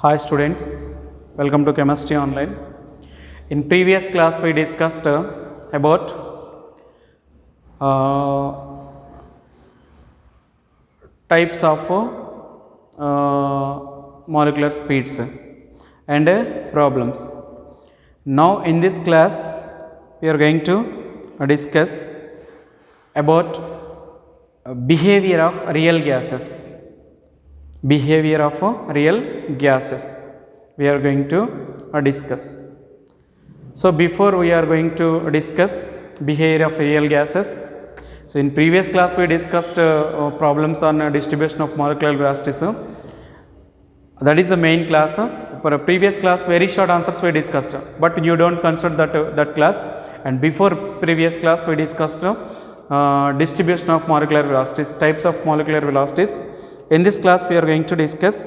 Hi students, welcome to Chemistry Online. In previous class we discussed about uh, types of molecular speeds and problems. Now in this class we are going to discuss about behavior of real gases. Behavior of real gases we are going to discuss. So before we are going to discuss behavior of real gases, so in previous class we discussed problems on distribution of molecular velocities. That is the main class. For a previous class very short answers we discussed, but you don't consider that class. And before previous class we discussed distribution of molecular velocities, types of molecular velocities. In this class we are going to discuss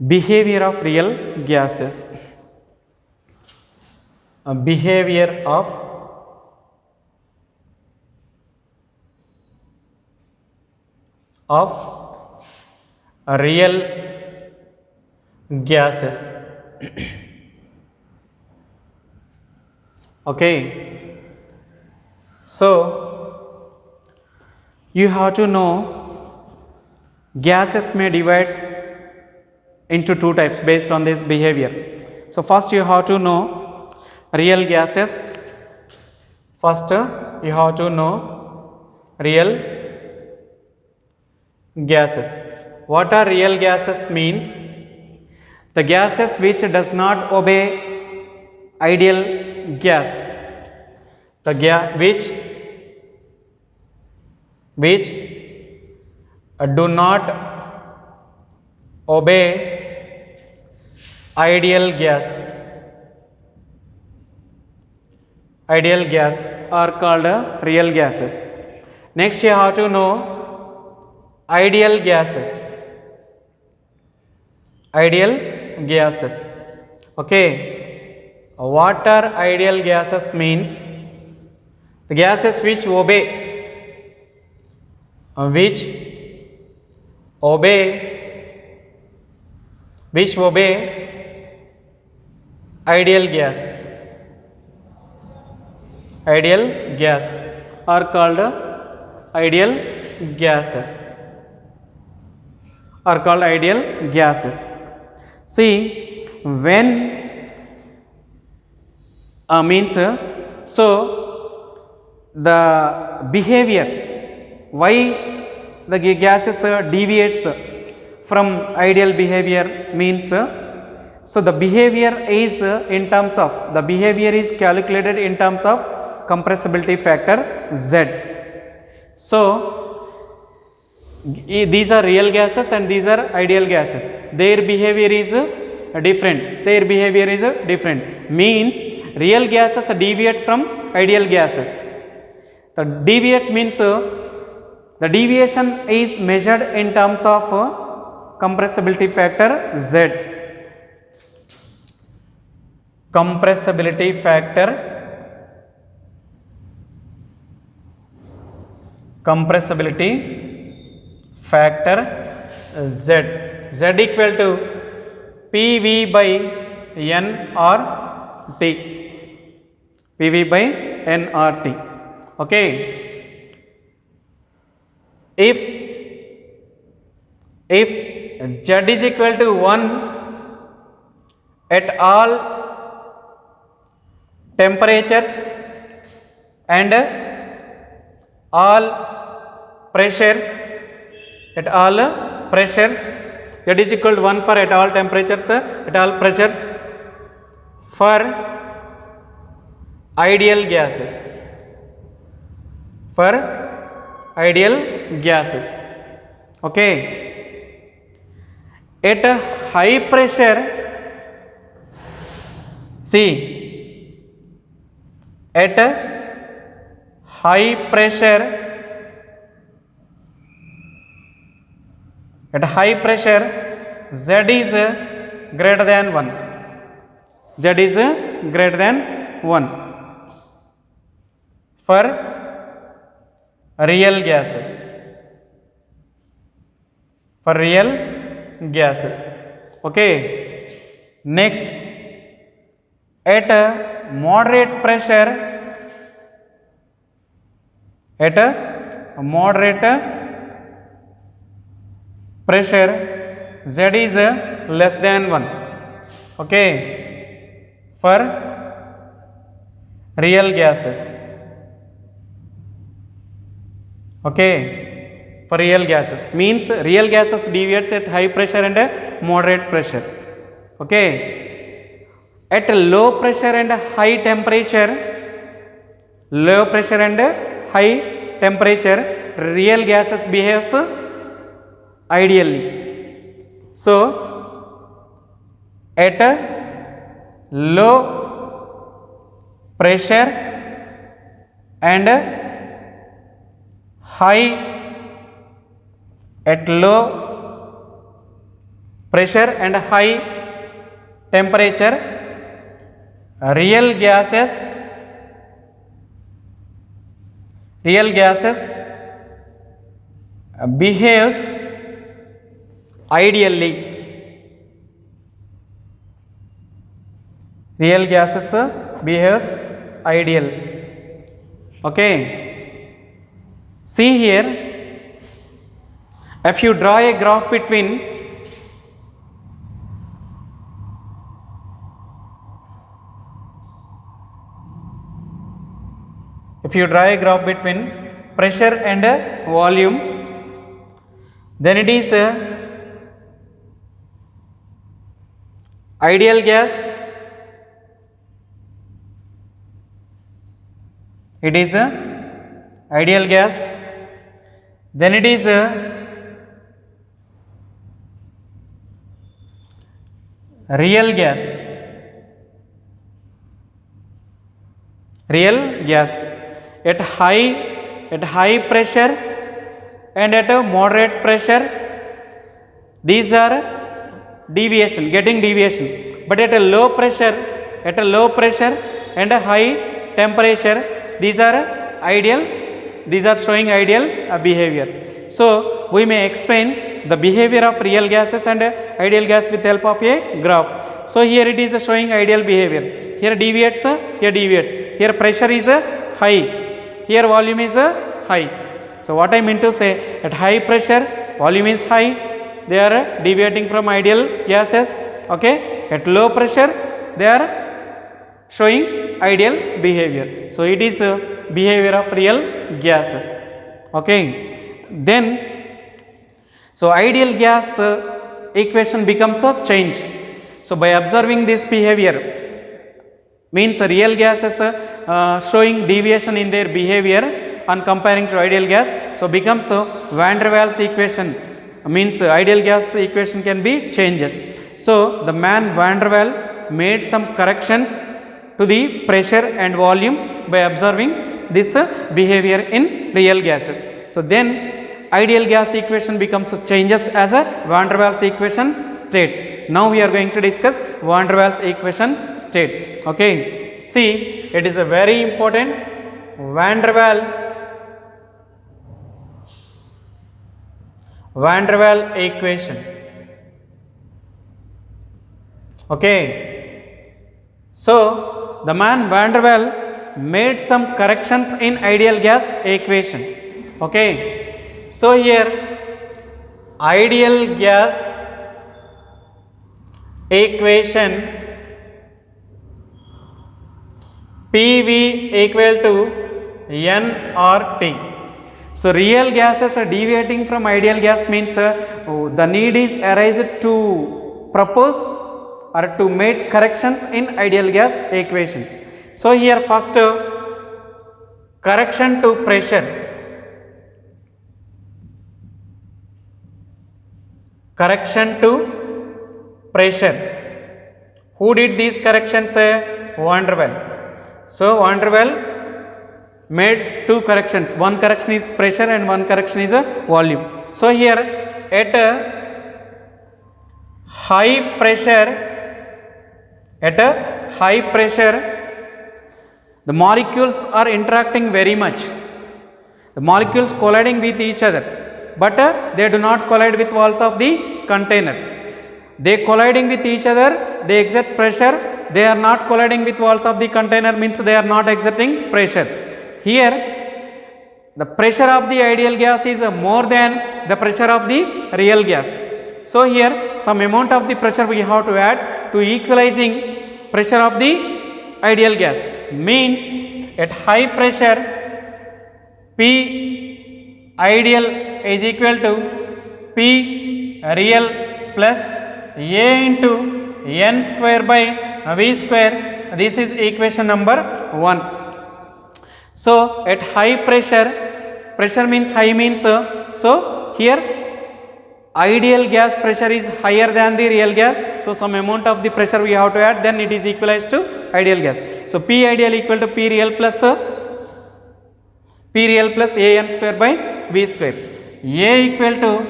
behavior of real gases. Behavior of real gases. Okay, so you have to know gases may divide into two types based on this behavior. So first you have to know real gases. First you have to know real gases. What are real gases means? The gases which does not obey ideal gas. The which do not obey ideal gas. Ideal gas are called real gases. Next you have to know ideal gases. Ideal gases. Okay, what are ideal gases means? The gases which obey ideal gas. Ideal gas are called ideal gases. Are called ideal gases. See, when means so the behavior why the gases deviates from ideal behavior means so the behavior is in terms of the behavior is calculated in terms of compressibility factor Z. So these are real gases and these are ideal gases. Their behavior is different. Their behavior is different. Means real gases deviate from ideal gases. The deviate means the deviation is measured in terms of compressibility factor Z. Compressibility factor Z. Z equal to PV by N or T. PV by N or T. Okay. If Z is equal to 1 at all temperatures and all pressures, at all pressures, Z is equal to 1 for at all temperatures, at all pressures for ideal gases. For ideal gases. Okay. At a high pressure, see, at a high pressure, Z is greater than 1. Z is greater than 1 for real gases. For real gases. Okay. Next, at a moderate pressure, at a moderate pressure, Z is less than 1. Okay, for real gases. Okay, for real gases means real gases deviates at high pressure and moderate pressure. Okay, at low pressure and high temperature, low pressure and high temperature, real gases behaves ideally. So at a low pressure and high, at low pressure and high temperature, real gases behaves ideally. Real gases behaves ideal. Okay, see here, if you draw a graph between pressure and volume, then it is ideal gas, it is ideal gas, then it is real gas, at high pressure and at a moderate pressure, these are getting deviation, but at a low pressure and a high temperature, these are ideal, these are showing ideal behavior. So we may explain the behavior of real gases and ideal gas with help of a graph. So here it is showing ideal behavior, here deviates, here pressure is high, here volume is high. So what I mean to say, at high pressure volume is high, they are deviating from ideal gases. Okay, at low pressure they are showing ideal behavior. So it is behavior of real gases. Okay, then so ideal gas equation becomes a change. So by observing this behavior, means real gases showing deviation in their behavior on comparing to ideal gas, so becomes Van der Waals equation, means ideal gas equation can be changes. So the man Van der Waal made some corrections to the pressure and volume by observing this behavior in real gases. So then ideal gas equation becomes changes as a Van der Waals equation state. Now we are going to discuss Van der Waals equation state. Okay, see, it is a very important Van der Waal equation. Okay, so the man Van der Waal made some corrections in ideal gas equation. Okay, so here ideal gas equation PV equal to nRT. So real gases are deviating from ideal gas means the need is arised to propose or to make corrections in ideal gas equation. So here first correction to pressure, who did these corrections? Van der Waal. So Van der Waal made two corrections, one correction is pressure and one correction is volume. So here at high pressure, the molecules are interacting very much, the molecules colliding with each other, but they do not collide with walls of the container. they colliding with each other, they exert pressure, they are not colliding with walls of the container, means they are not exerting pressure. Here the pressure of the ideal gas is more than the pressure of the real gas. So here some amount of the pressure we have to add to equalizing pressure of the ideal gas, means at high pressure P ideal is equal to P real plus A into N square by V square. This is equation number 1. So at high pressure, pressure means high means, so here ideal gas pressure is higher than the real gas, so some amount of the pressure we have to add, then it is equalized to ideal gas. So P ideal equal to P real plus A n square by V square. A equal to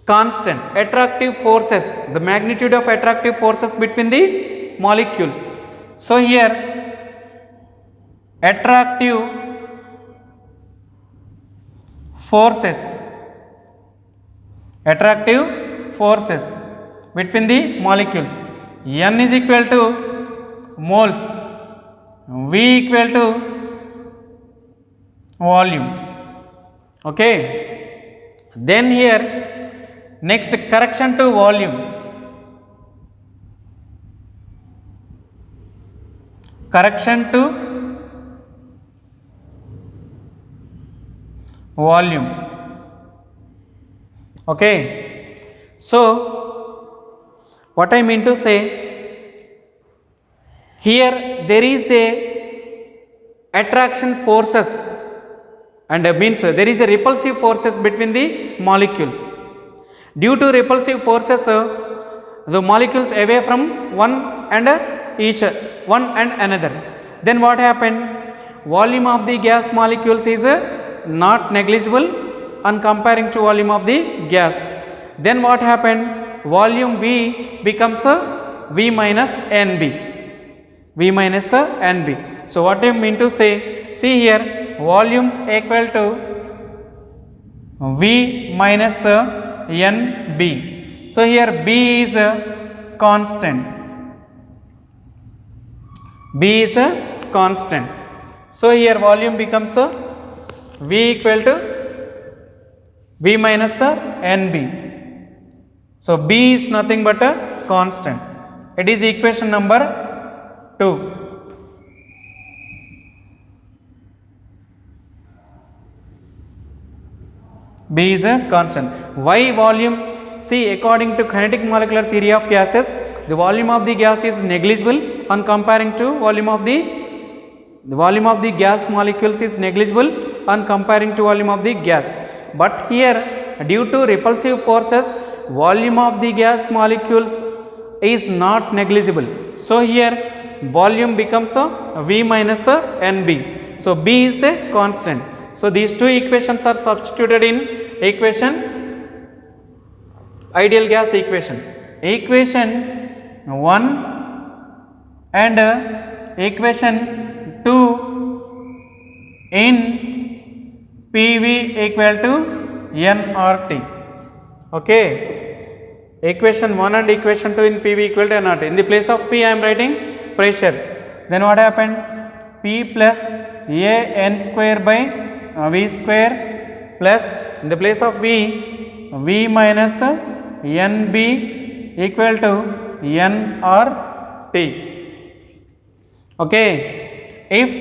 constant attractive forces, the magnitude of attractive forces between the molecules. So here attractive forces between the molecules, N is equal to moles, V equal to volume. Okay, then here next correction to volume, Okay, so what I mean to say, here there is a attraction forces and means there is a repulsive forces between the molecules. Due to repulsive forces, the molecules away from one and another. Then what happened? Volume of the gas molecules is not negligible on comparing to volume of the gas. Then what happened? Volume V becomes V minus NB. So what I mean to say, see here volume equal to V minus NB. So here B is constant. So here volume becomes V equal to V minus NB. So B is nothing but a constant. It is equation number 2. B is a constant. Why volume? See, according to kinetic molecular theory of gases, the volume of the gas is negligible on comparing to volume of the gas molecules is negligible on comparing to volume of the gas. But here due to repulsive forces, volume of the gas molecules is not negligible. So here volume becomes V minus NB. So B is a constant. So these two equations are substituted in ideal gas equation. Equation 1 and equation 2 in PV equal to nRT. Okay, equation 1 and equation 2 in PV equal to nRT. In the place of P I am writing pressure. Then what happened? P plus A n square by V square plus in the place of V minus NB equal to nRT. Okay, if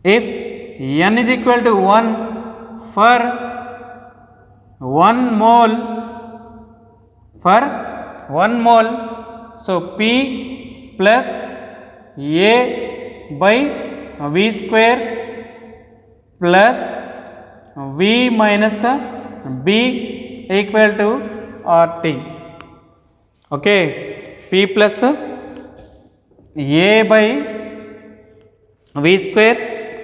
N is equal to 1 for 1 mole, so P plus A by V square plus V minus B equal to RT. Okay, P plus A by V square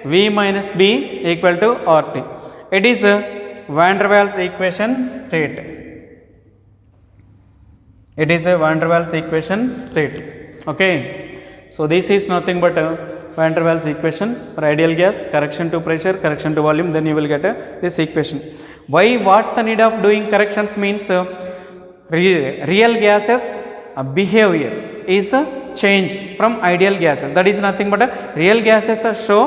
V minus B equal to RT. It is van der Waals equation state. Okay, so this is nothing but van der Waals equation for ideal gas, correction to pressure, correction to volume, then you will get this equation. Why? What's the need of doing corrections? Means real gases behavior is change from ideal gases. That is nothing but real gases show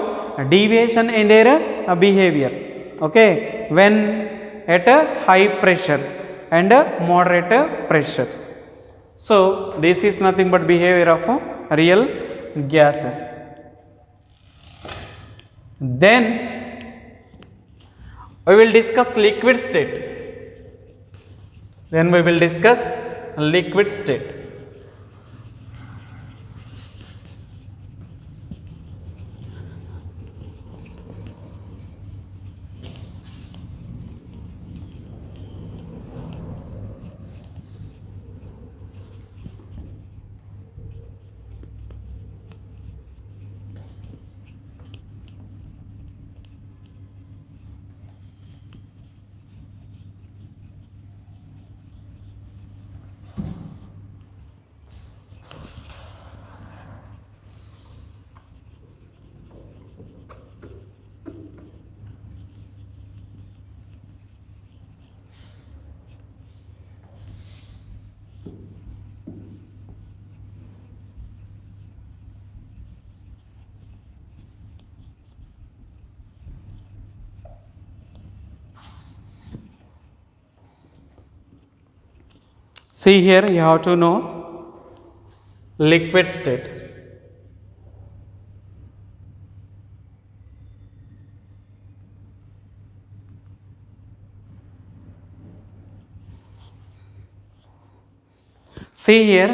deviation in their behavior, okay, when at a high pressure and a moderate pressure. So this is nothing but behavior of real gases. Then we will discuss liquid state. Then we will discuss liquid state. See here, you have to know liquid state. See here,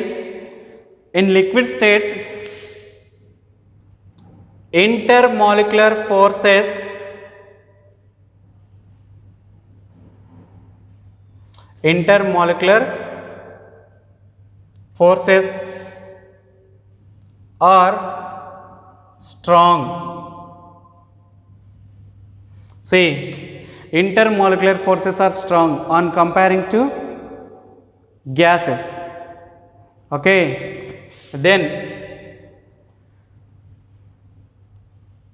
in liquid state, intermolecular forces are strong. See, intermolecular forces are strong on comparing to gases, okay. Then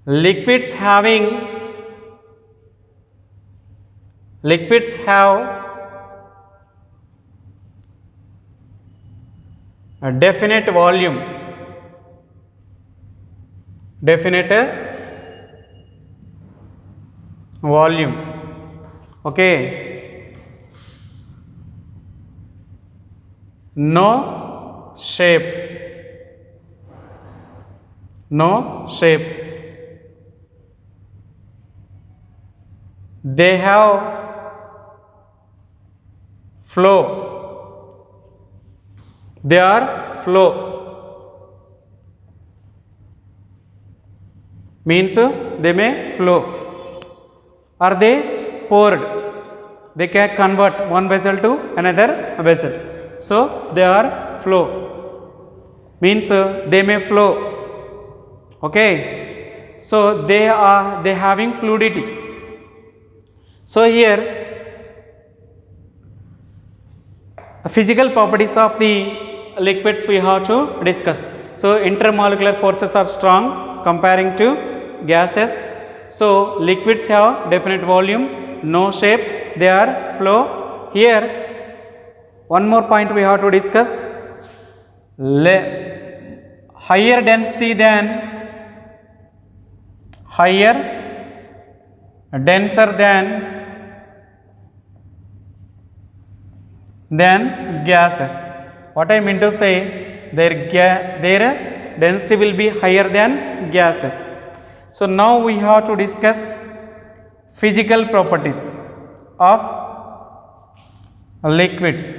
liquids have a definite volume, okay, no shape, they have flow, they are flow, means they may flow. Are they poured? They can convert one vessel to another vessel, so they are flow, means they may flow, okay. So they having fluidity. So here physical properties of the liquids we have to discuss. So intermolecular forces are strong comparing to gases. So liquids have definite volume, no shape, they are flow. Here one more point we have to discuss, higher density than denser than gases. What I mean to say, their density will be higher than gases. So now we have to discuss physical properties of liquids.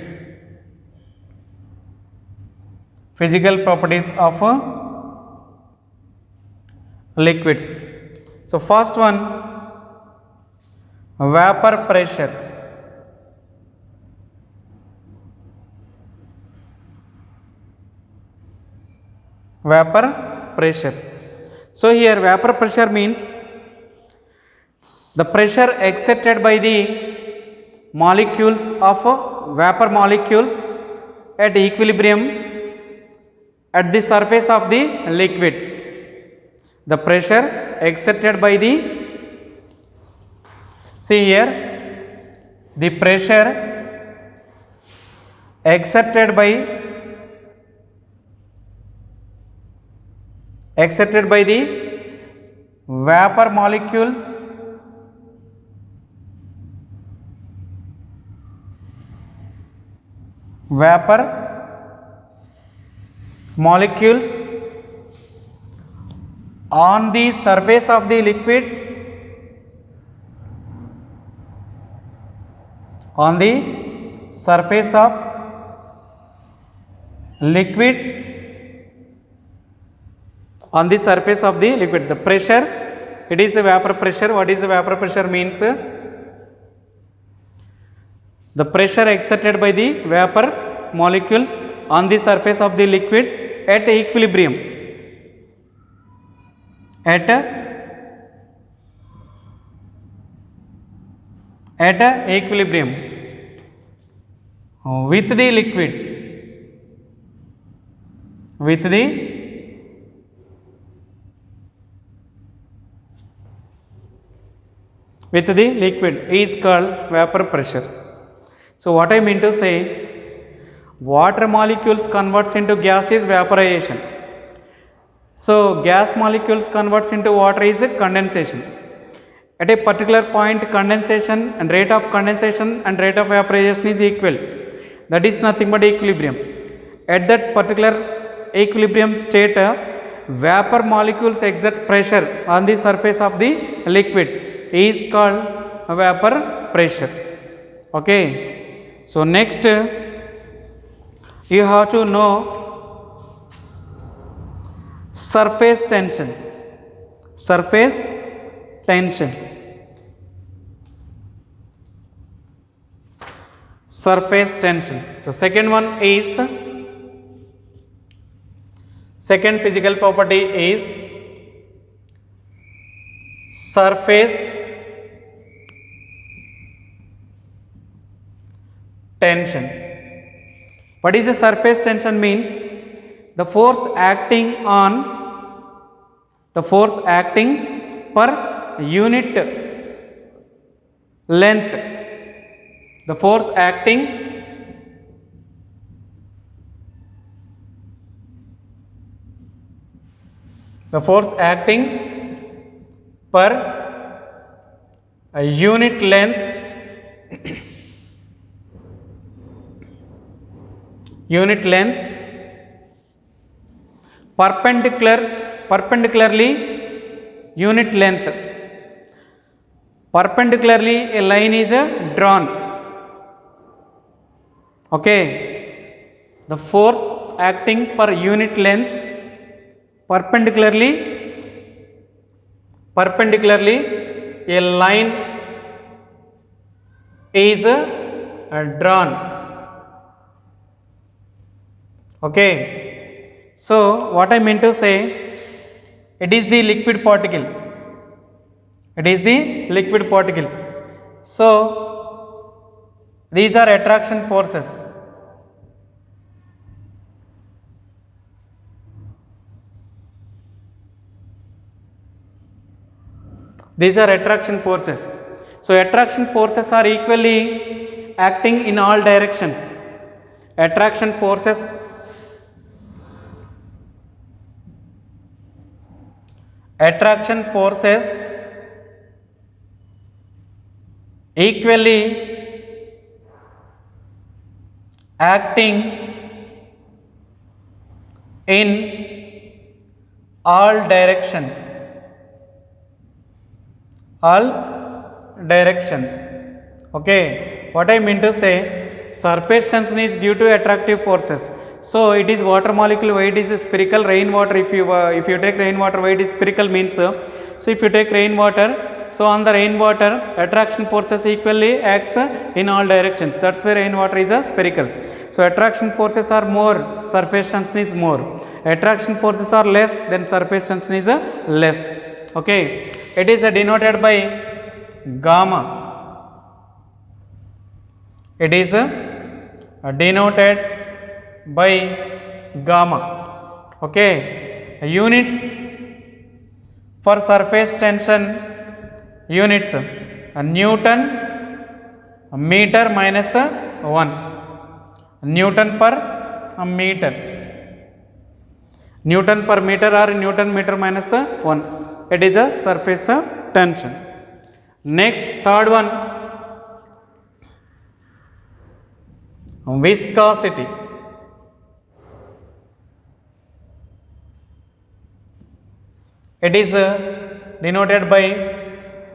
Physical properties of liquids. So first one, vapor pressure. Vapor pressure. So here vapor pressure means the pressure exerted by the molecules of vapor molecules at equilibrium at the surface of the liquid. The pressure exerted by the, see here, the pressure exerted by the vapor molecules on the surface of the liquid, on the surface of liquid, on the surface of the liquid. The pressure, it is a vapor pressure. What is the vapor pressure means? The pressure exerted by the vapor molecules on the surface of the liquid at equilibrium. At equilibrium with the liquid, with the liquid is called vapor pressure. So what I mean to say, water molecules converts into gas is vaporization. So gas molecules converts into water is condensation. At a particular point, condensation and rate of condensation and rate of vaporization is equal. That is nothing but equilibrium. At that particular equilibrium state, vapor molecules exert pressure on the surface of the liquid is called vapor pressure. Okay. So next, you have to know surface tension. Surface tension. Surface tension. The second one is, second physical property is surface tension. What is the surface tension means? The force acting per unit length. The force acting per a unit length perpendicularly unit length. Perpendicularly a line is drawn. Okay, the force acting per unit length perpendicularly a line is drawn. Okay, so what I mean to say, it is the liquid particle. So these are attraction forces. So attraction forces are equally acting in all directions. Attraction forces equally acting in all directions. Okay, what I mean to say, surface tension is due to attractive forces. So it is water molecule, why it is spherical. Rainwater, if you take rainwater, why it is spherical means, so if you take rainwater, so on the rainwater attraction forces equally acts in all directions. That's why rainwater is spherical. So attraction forces are more, surface tension is more. Attraction forces are less, then surface tension is less. Okay, it is denoted by gamma. It is denoted by gamma. Okay, units for surface tension, units Newton meter minus 1. Newton per meter. Newton per meter or Newton meter minus 1. It is a surface tension. Next, third one, viscosity. It is denoted by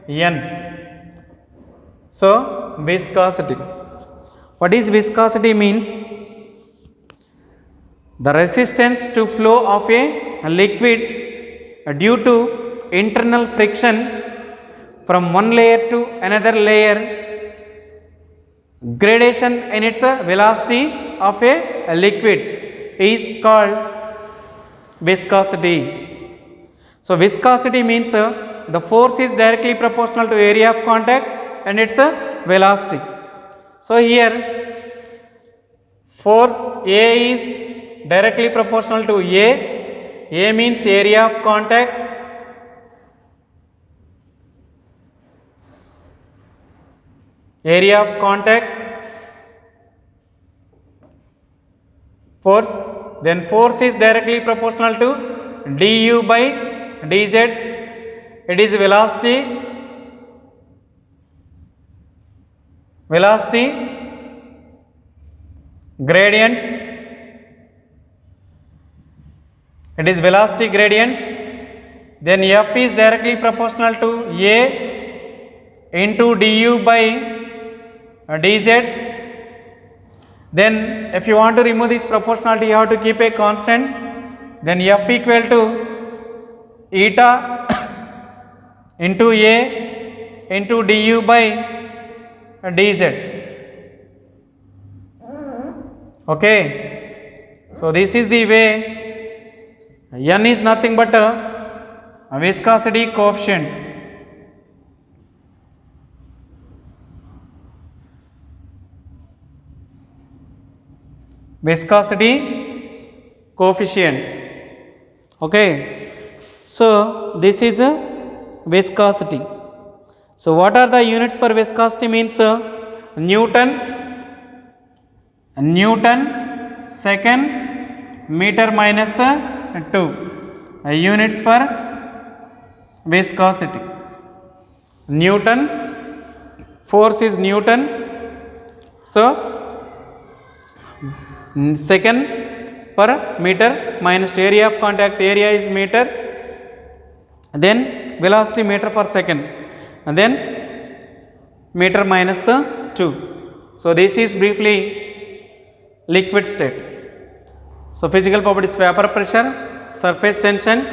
N. So, viscosity. What is viscosity means? The resistance to flow of a liquid due to internal friction from one layer to another layer, gradation in its velocity of a liquid is called viscosity. So, viscosity means the force is directly proportional to area of contact and its velocity. So, here force A is directly proportional to A means area of contact, force, then force is directly proportional to du by dz, it is velocity gradient, it is velocity gradient, then F is directly proportional to A into du by dz. Then if you want to remove this proportionality, you have to keep a constant, then F equal to eta into A into du by dz. Okay, so this is the way. N is nothing but a viscosity coefficient. Viscosity coefficient. Okay, so this is a viscosity. So what are the units for viscosity means Newton second meter minus 2 units for viscosity. Newton, force is Newton, so second per meter minus area of contact, area is meter, then velocity meter per second, and then meter minus 2. So this is briefly liquid state. So physical properties, vapor pressure, surface tension.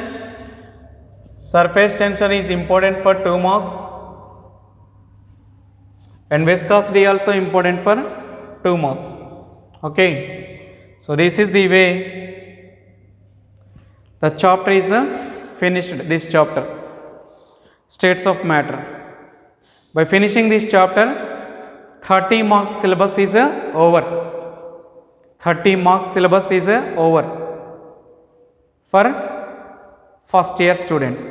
Surface tension is important for 2 marks and viscosity also important for 2 marks. Okay, so this is the way the chapter is finished, this chapter, states of matter. By finishing this chapter, 30 marks syllabus is over. 30 marks syllabus is over for first year students.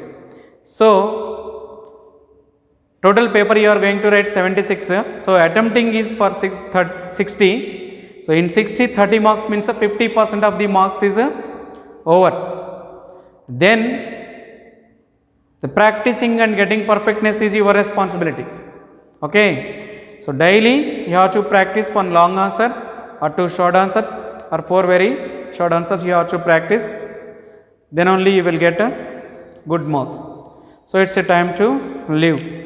So total paper you are going to write 76. So attempting is for 60. So in 60, 30 marks means 50% of the marks is over. Then the practicing and getting perfectness is your responsibility. Okay, so daily you have to practice one long answer or 2 short answers or 4 very short answers you have to practice, then only you will get good marks. So it's a time to leave.